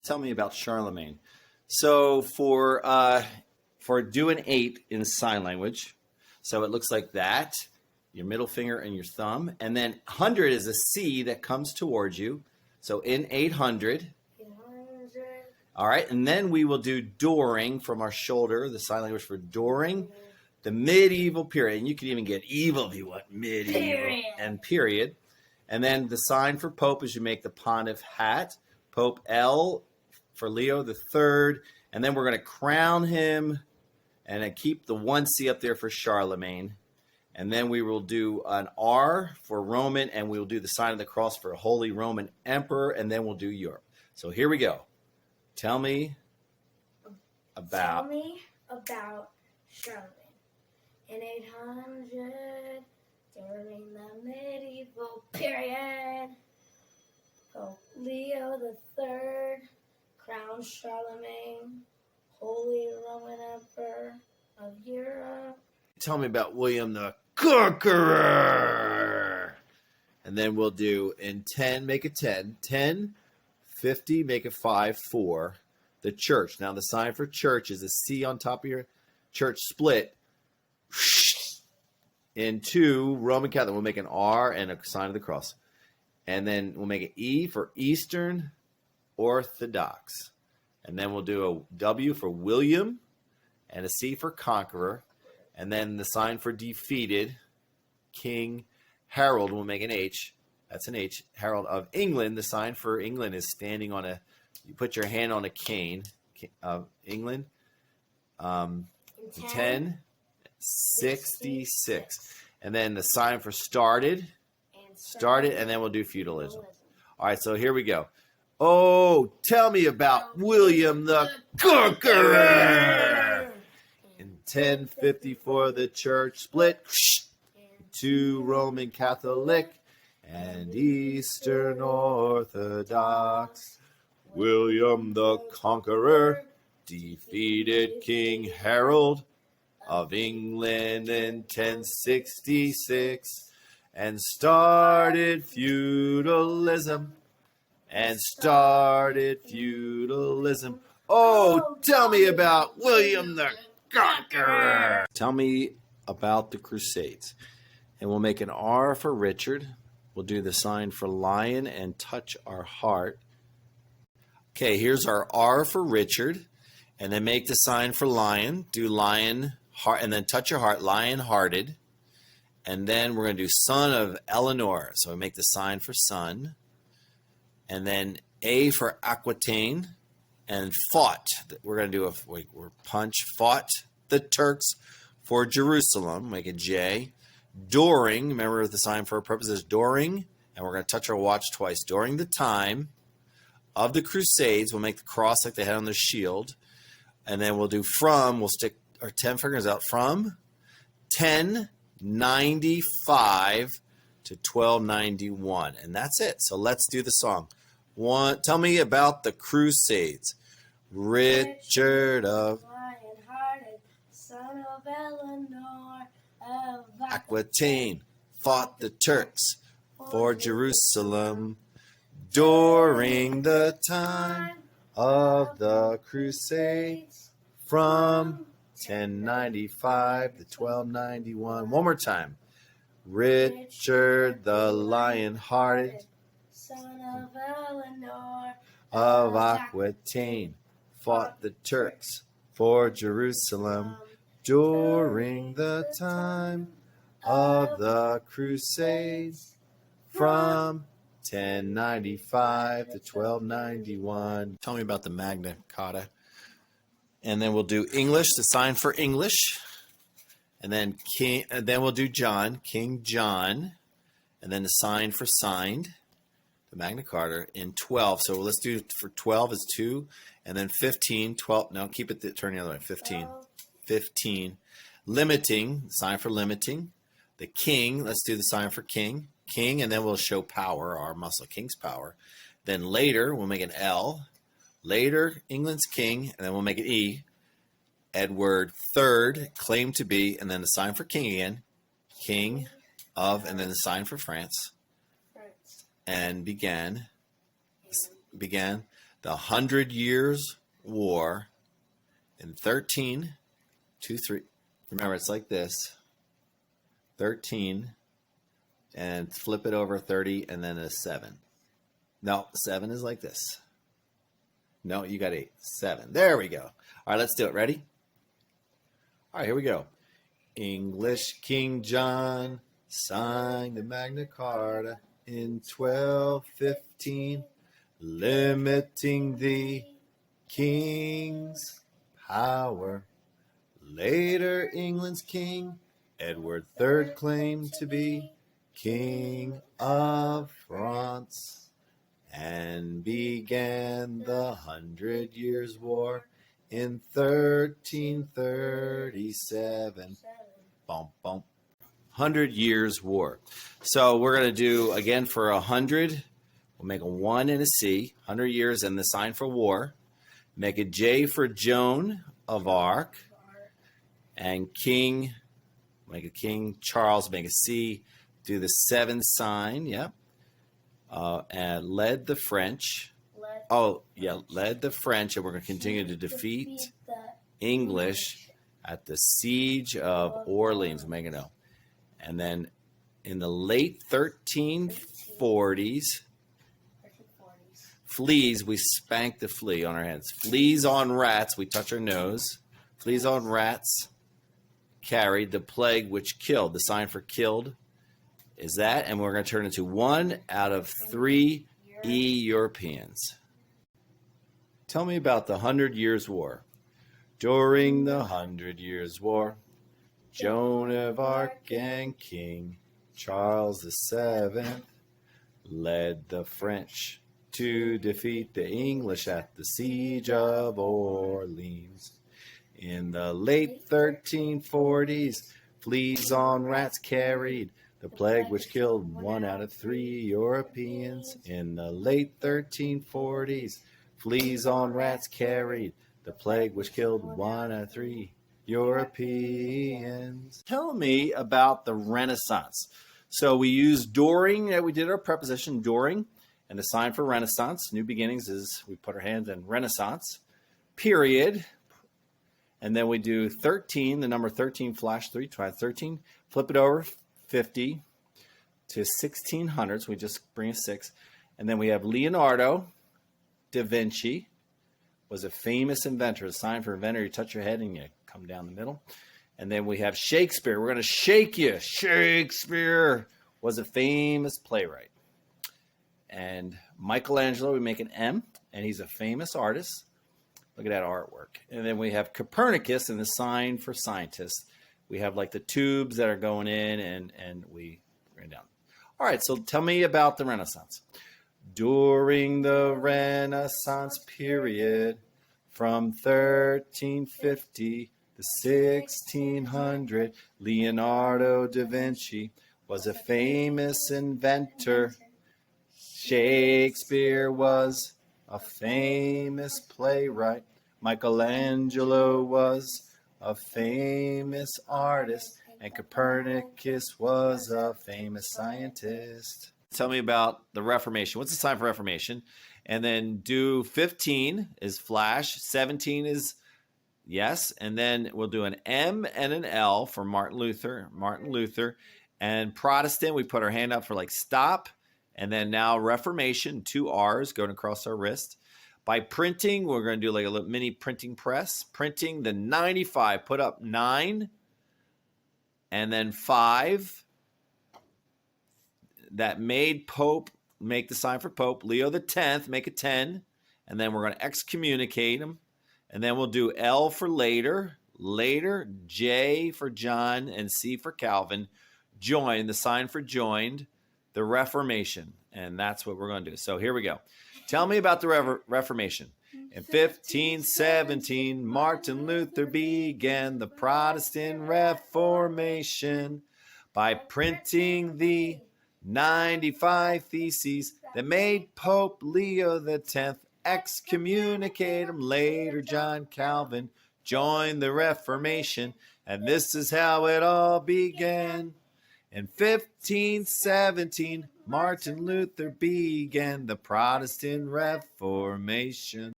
Tell me about Charlemagne. So for doing 8 in sign language, so it looks like that, your middle finger and your thumb, and then 100 is a C that comes towards you. So in 800. All right, and then we will do during from our shoulder, the sign language for during the medieval period. And you can even get evil if you want, medieval and period. And then the sign for Pope is you make the pontiff hat, Pope L for Leo the Third, and then we're going to crown him and then keep the 1C up there for Charlemagne. And then we will do an R for Roman, and we will do the sign of the cross for Holy Roman Emperor, and then we'll do Europe. So here we go. Tell me about Charlemagne. In 800, during the medieval period, Pope Leo the Third crowned Charlemagne, Holy Roman Emperor of Europe. Tell me about William the Conqueror. And then we'll do in 10, make it 10. 10, 50, make it 5, 4. The church. Now the sign for church is a C on top of your church split. In 2, Roman Catholic, we'll make an R and a sign of the cross. And then we'll make an E for Eastern Orthodox. And then we'll do a W for William and a C for Conqueror. And then the sign for defeated, King Harold, we'll make an H. That's an H. Harold of England. The sign for England is standing on a, you put your hand on a cane of England. 1066. And then the sign for started, and then we'll do feudalism. All right, so here we go. Oh, tell me about William the Conqueror. In 1054, the church split. 2 Roman Catholic and Eastern Orthodox. William the Conqueror defeated King Harold of England in 1066 and started feudalism. Oh, tell me about William the Conqueror. Tell me about the Crusades. And we'll make an R for Richard. We'll do the sign for lion and touch our heart. Okay, here's our R for Richard. And then make the sign for lion. Do lion, heart, and then touch your heart, lion-hearted. And then we're going to do son of Eleanor. So we make the sign for son. And then A for Aquitaine. And fought. We're going to do we're punch. Fought the Turks for Jerusalem. Make a J. During, remember the sign for our purpose is during. And we're going to touch our watch twice. During the time of the Crusades, we'll make the cross like they had on their shield. And then we'll do from, we'll stick our 10 fingers out from 1095 to 1291. And that's it. So let's do the song. Tell me about the Crusades. Richard of Lion-hearted, son of Eleanor of Aquitaine fought the Turks for Jerusalem during the time of the Crusades from 1095 to 1291. One more time. Richard the Lion-hearted, son of Eleanor of Aquitaine, fought the Turks for Jerusalem during the time of the Crusades from 1095 to 1291. Tell me about the Magna Carta. And then we'll do English, the sign for English. And then we'll do John, King John. And then the sign for signed, the Magna Carta in 12. So let's do for 12 is 2. And then 15, 12. No, keep it, turn the other way. 15. 15. Limiting, sign for limiting. The king, let's do the sign for king. King, and then we'll show power, our muscle, king's power. Then later, we'll make an L. Later, England's king, and then we'll make an E. Edward III, claimed to be, and then the sign for king again. King of, and then the sign for France. And began The 100 Years' War in 13, 2, 3. Remember, it's like this. 13, and flip it over 30, and then a 7. No, 7 is like this. No, you got 8. 7. There we go. All right, let's do it. Ready? All right, here we go. English King John signed the Magna Carta in 1215, limiting the king's power. Later, England's king, Edward III, claimed to be King of France, and began the 100 Years' War in 1337. Bum, bum. 100 Years' War. So we're going to do, again, for 100, we'll make a 1 and a C, 100 years, and the sign for war. Make a J for Joan of Arc. And King, make a King. Charles, make a C. Do the 7 sign, yep. And led the French. Led the French, and we're going to continue to defeat English at the Siege of Orleans. Make a note. And then in the late 1340s, fleas, we spank the flea on our heads. Fleas on rats, we touch our nose. Fleas on rats carried the plague which killed. The sign for killed is that, and we're going to turn into 1 out of 3 Europeans. Tell me about the 100 Years' War. During the 100 Years' War, Joan of Arc and King Charles VII led the French to defeat the English at the Siege of Orleans. In the late 1340s, fleas on rats carried the plague which killed 1 out of 3 Europeans. In the late 1340s, fleas on rats carried the plague which killed 1 out of 3 Europeans. Tell me about the Renaissance. So we use during, we did our preposition during, and the sign for Renaissance, new beginnings, is we put our hands in Renaissance, period. And then we do 13, the number 13, flash 3, try 13, flip it over 50 to 1600s. We just bring a 6. And then we have Leonardo da Vinci, was a famous inventor. A sign for inventor, you touch your head and you come down the middle. And then we have Shakespeare. We're going to shake you. Shakespeare was a famous playwright. And Michelangelo, we make an M, and he's a famous artist. Look at that artwork. And then we have Copernicus and the sign for scientist. We have like the tubes that are going in, and we bring it down. All right, so tell me about the Renaissance. During the Renaissance period, from 1350 to 1600, Leonardo da Vinci was a famous inventor. Shakespeare was a famous playwright. Michelangelo was a famous artist. And Copernicus was a famous scientist. Tell me about the Reformation. What's the sign for Reformation? And then do 15 is flash. 17 is yes. And then we'll do an M and an L for Martin Luther. Martin Luther. And Protestant, we put our hand up for like stop. And then now Reformation, 2 R's going across our wrist. By printing, we're going to do like a little mini printing press. Printing the 95, put up 9. And then 5. That made Pope, make the sign for Pope. Leo X, make a 10. And then we're going to excommunicate him. And then we'll do L for later. Later, J for John, and C for Calvin. Join, the sign for joined. The Reformation, and that's what we're going to do. So here we go. Tell me about the Reformation. In 1517, Martin Luther began the Protestant Reformation by printing the 95 Theses that made Pope Leo X excommunicate him. Later, John Calvin joined the Reformation, and this is how it all began. In 1517, Martin Luther began the Protestant Reformation.